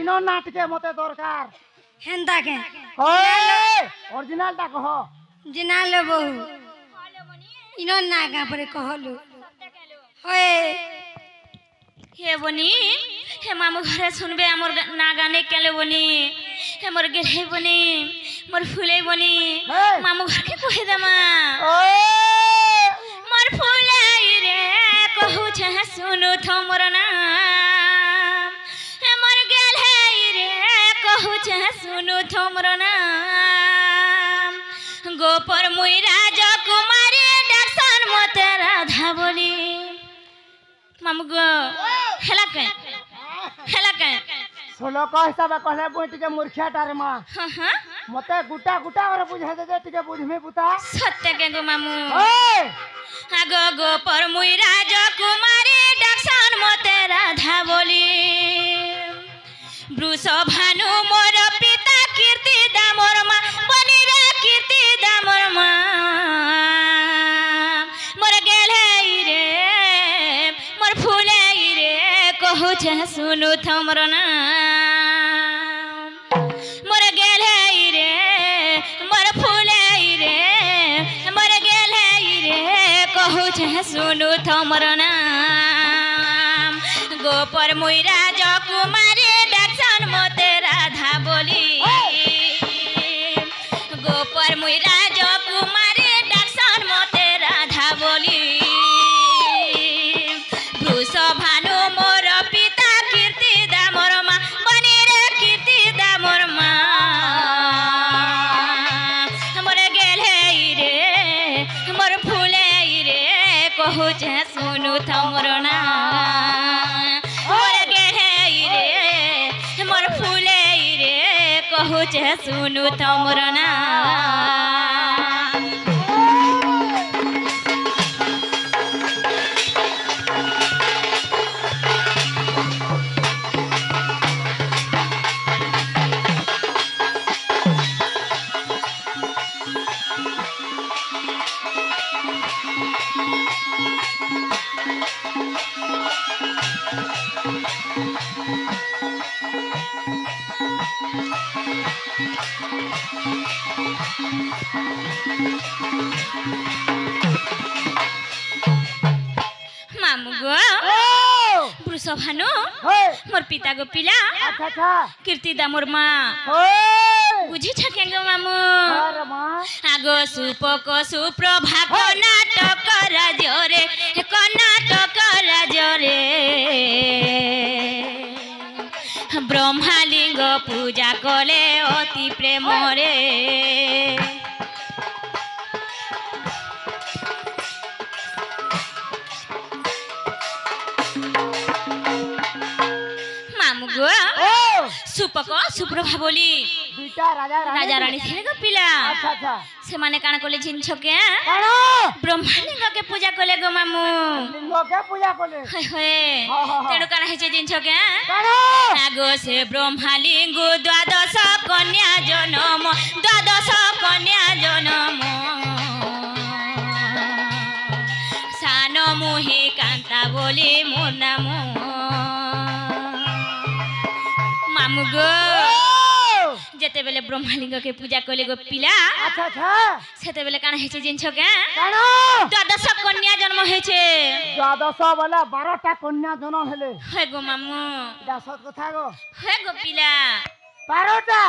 इनो नाटके मते दरकार हेंदा के ओए ओरिजिनल ता कह जिना लो बहु इनो ना का परे कहलु होए हे बनी हे मामू घरे सुनबे हमर ना गाने केले बनी हे मोर गेले बनी मोर फुले बनी मामू घर के कहि देमा ओए मोर फुले रे कहू छ सुनु थमर नाम हे मोर गेले रे कहू छ सुनु थमर नाम गोपर मुई राजकुमारी दर्शन मते राधा बोली मामू गो हेला के सोलो को हिसाब कहले बुटी के मूर्खिया टारे मां हां हां मते गुटा गुटा और बुझा दे टिके बुझमे पुता सत्य के गो मामू ओए आगो गो पर मुई राजकुमारी दर्शन मते राधा बोली ब्रुष भानु मोर पिता कीर्ति दामोर मां बनी रे कीर्ति दामोर मां मोर गेले रे मोर फूले रे कहू छ सुनु थमर नाम मोर गेले रे मोर फूले रे मोर गेले रे कहू छ सुनु थमर नाम गोपर मुई राजकुमारी दर्शन मते राधा बोली गोपर मुई राजकुमारी दर्शन मते राधा बोली वृष भानु मोर पिता कीर्ति दामोर मां बनी रे कीर्ति दामोर मां मोर गेले रे मोर फूले रे कहू छ सुनु थमर नाम मोर गेले रे मोर फूले रे कहू छ सुनु थमर नाम मामू गो वृष भानु मोर पिता गो पिला अच्छा अच्छा कीर्ति दामोर मां ओए बुझी छके गो मामू अरे मां आगो सुपक सुप्रभा कर्नाटक राज्य रे कर्नाटक राज्य रे ब्रह्मालिंग पूजा कले अति प्रेम रे मामू गो सुपक सुप्रभा बोली दुईटा राजा रानी थे गो पिला अच्छा अच्छा से माने काना कोले जिनछ के कण ब्रह्मालिंग के पूजा कोले गो मामू लिंग के पूजा कोले होय होय तेडो काना हेचे जिनछ के कण आगो से ब्रह्मालिंग द्वादश कन्या जन्म द्वादश कन्या जन्म सान मुहि कांता बोली मोर नाम मामू गो जेते बेले ब्रह्मालिंग के पूजा कोले गो पिला अच्छा अच्छा सेते बेले काना हेचे जिनछ के कण द्वादश कन्या जन्म हेचे द्वादश वाला 12टा कन्या जन्म हेले हे गो मामू इटा सत कथा गो हे गो पिला 12टा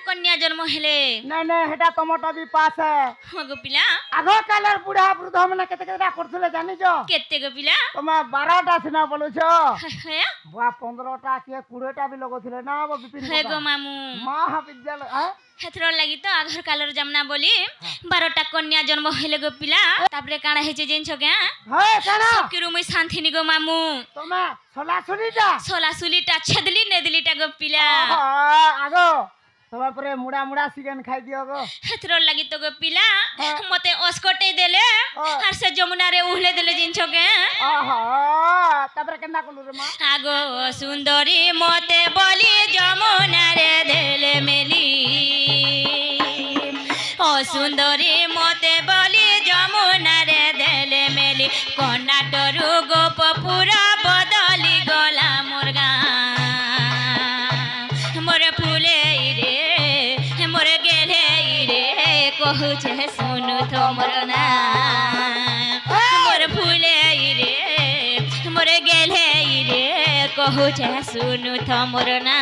कन्या जन्म हेले नहीं नहीं हेटा टमाटर भी पास है हो गो पिला आगो कालर बुढ़ा वृद्ध हमने केते केते करथले जानि जो केते गो पिला तमे 12टा सिना बोलु छो हे बुआ 15टा के 20टा भी लगोथिले ना वो विपिन हे गो मामू महाविद्यालय है हेथरो लागि तो आघर कालर जमना बोली 12टा कन्या जन्म हेले गो पिला तापरे काना हेचे जिनछ के है काना सकिरु मुई शांतिनी गो मामू तमे सोला सुनीटा सोला सुलीटा छेदली नेदलीटा गो पिला आगो तमे परे मुड़ा मुड़ा सिगन खाइ दियो गो हेथरो लागि तो गो पिला मते अस्कटे देले आर से जमुना रे उहले देले जिनछ के आहा तापरे केना कोलु रे मा आगो सुंदरी मते बोली जमुना रे देले मेली ओ सुंदरी मते बोली जमुना रे देले मेली कर्नाटकरु गोपपुर बदली गला मोर गाँ কহুছে শুনু তোমর না মোর ফুলে রে মোর গেলে রে কহুছে শুনু তোমর না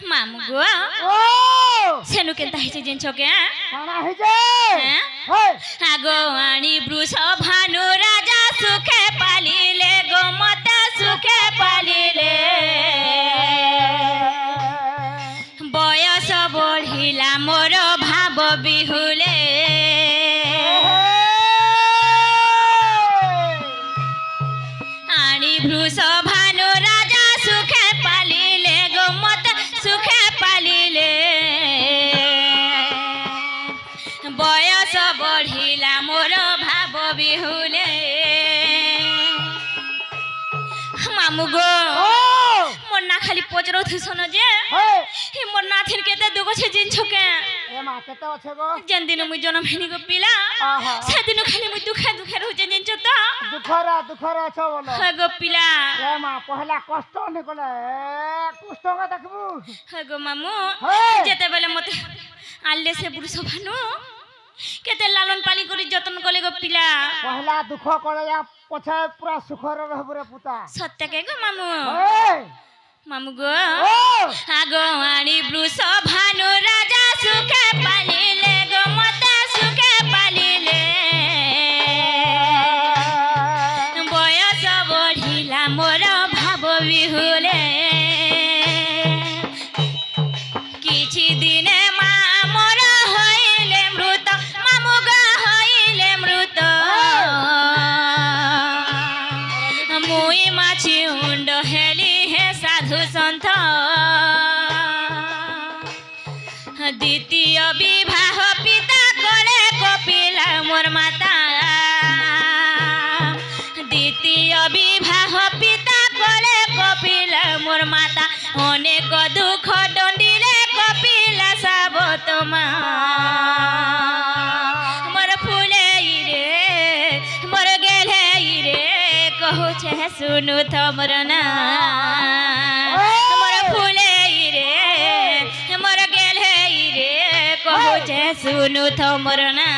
মামু গো ও সেনু কেনতা হইছে জিনছ কে কানা হইছে হ্যাঁ হেই আগো আনি বৃষ ভানু রাজা সুখে পালিলে গো মতা সুখে পালিলে বয়স বঢ়িলা মোর ভাব বিহুলে আনি বৃষ ভানু রাজা সুখে পালিলে গো মতা সুখে পালিলে বয়স বঢ়িলা মোর ভাব বিহুলে মামু গো ও মোর না খালি পচর থুসন যে হেই হে মোর নাথিন কেতে দুগো ছে জিনছ কে এ মা কেতে আছে গো যেন দিন মুই জন্ম হেনি গো পিলা আহা সেদিন খালি মুই দুখে দুখে রহুছে জিনছ তো দুঃখরে আছে বলো হে গো পিলা এ মা পহলা কষ্ট নে কলে কষ্ট কা দেখবু হে গো মামু হেই যেতে বেলে মতে আনলে সে পুরুষ ভানু কেতে লালন পালি করি যতন কলে গো পিলা পহলা দুঃখ করে যা পছে পুরা সুখরে রহবু রে পুতা সত্য কে গো মামু হেই মামু গো ও আগো আনি বৃষ ভানু রাজা সুখে পালিলে গো মতা সুখে পালিলে বয়স বঢ়িলা মোর ভাব বিহুলে কিছু দিনে মা মোর হইলে মৃত মামু গো হইলে মৃত মুই মাছি উন্ড হেলি হে সাধু সন্থ দ্বিতীয় বিবাহ পিতা কলে কপিলা মোর মাতা দ্বিতীয় বিবাহ পিতা কলে কপিলা মোর মাতা অনেক দুঃখ দণ্ডিলে কপিলা সাবত মা মোর ফুলে রে মোর গেলে রে কহুছে শুনু তোমর না মোর ফুলে রে মোর গেলে রে কহুছে শুনু তোমর না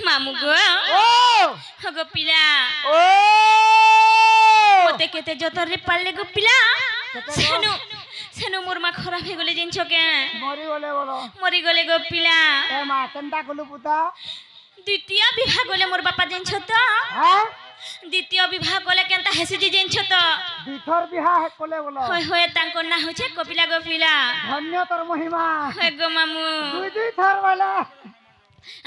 মামু গো ও গো পিলা ও মতে কেতে যতরে পারলে গো পিলা সেনু সেনু মোর মা খারাপ হয়ে গলে জিনছ কে মরি গলে বলো মরি গলে গো পিলা এ মা কেনটা কলু পুতা দ্বিতীয় বিবাহ গলে মোর বাপা জিনছ তো হ্যাঁ দ্বিতীয় বিবাহ গলে কেনতা হেসুজি জিনছ তো দুইথর বিহা কলে বলো হই হই তাঙ্কর না হচ্ছে কপিলা গো পিলা ধন্য তোর মহিমা হয় গো মামু দুই থর বলা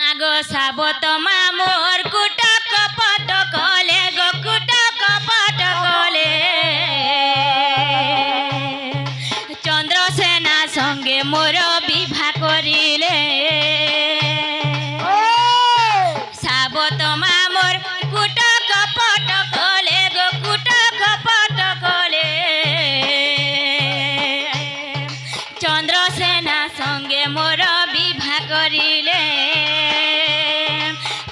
আগো সাবত মামুর কুট কপট কলে গো কুট কপট কলে চন্দ্রসেনা সঙ্গে মোর বিবাহ করিলে সাবত মামুর কুট কপট কলে গো কুট কপট কলে চন্দ্রসেনা সঙ্গে মোর বিবাহ করিলে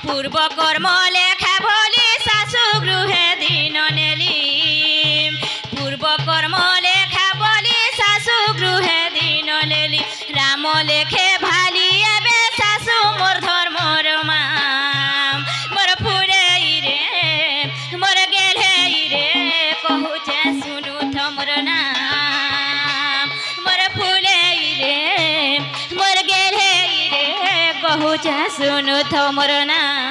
পূর্ব কর্ম লেখা বলি শাশু গৃহে দিন নেলি পূর্ব কর্ম লেখা বলি শাশু গৃহে দিন নেলি রাম লেখে ভালি এবে শাশু মোর নাম মোর ফুলে রে মোর গেলে রে কহুছে শুনু থ মোর নাম